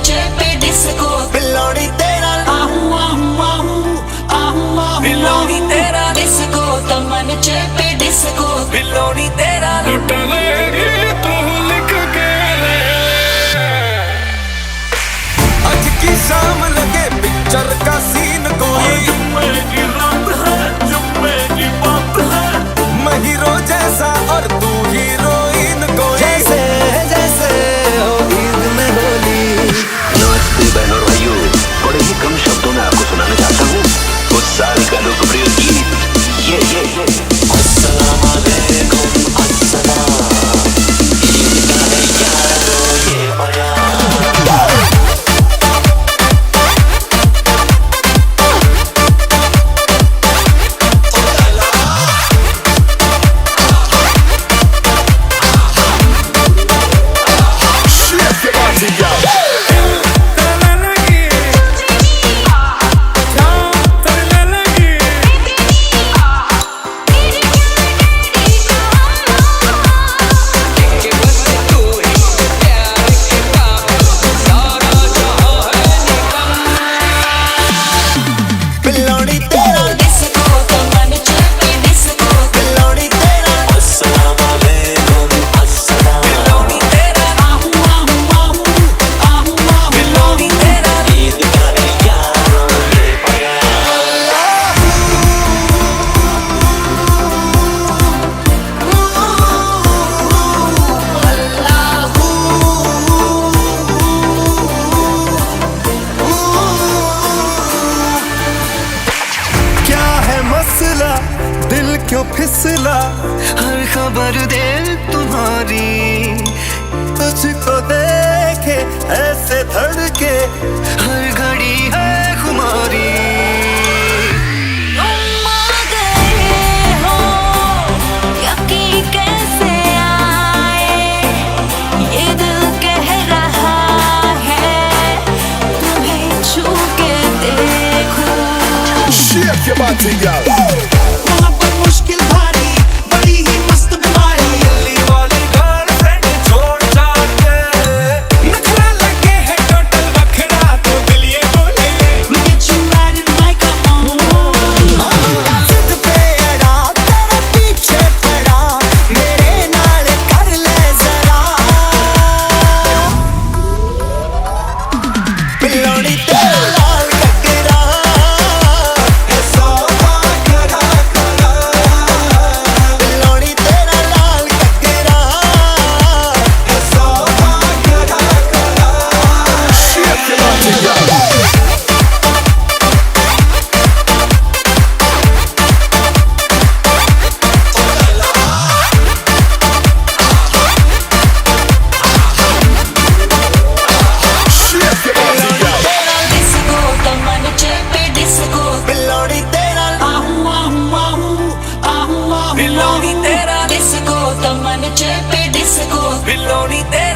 चेपे disco बिलोड़ी तेरा बिलोड़ी तेरा disco तमन चेपे डिस्को बिलोड़ी तेरा लुट लेगी तू लिख के रे। आज की शाम लगे पिक्चर का सीन कोई, जुम्मे की रात है, जुम्मे की बात है। मैं हीरो जैसा और तू हीरोइन कोई, जैसे जैसे हो ईद में होली। नमस्ते बहनों और भाइयों, बड़े ही कम शब्दों में आपको सुनाना चाहता हूँ उस साल का लोकप्रिय गीत ये अस्सलाम वालेकुम अस्सलाम, ईद का है यारो ये बयान। दिल क्यों फिसला हर खबर दे तुम्हारी, तुझको देखे ऐसे धड़के हर घड़ी है खुमारी। तुम आ गए हो यकीन कैसे आए, ये दिल कह रहा है तुम्हें छू के देखो। Shake your body, girl. मोहब्बत मुश्किल भारी, बड़ी ही मस्त बीमारी। दिल्ली वाली गर्लफ्रेंड छोड़ जाके नखरा लगे है टोटल बखरा तो दिल ये बोले Get you right in my come on। जिद पे अड़ा तेरे पीछे पड़ा, मेरे नाल कर ले जरा। बिलोड़ी तेरा लाल ककरा, ये सोफा खड़ा खड़ा। बिलोड़ी तेरा लाल ककरा, ये सोफा खड़ा खड़ा। Shake your body, girl. Disco तमन चेपे डिस्को बिलोड़ी तेरा बिलोड़ी तेरा डिस्को तमन चेपे डिस्को बिलोड़ी तेरा।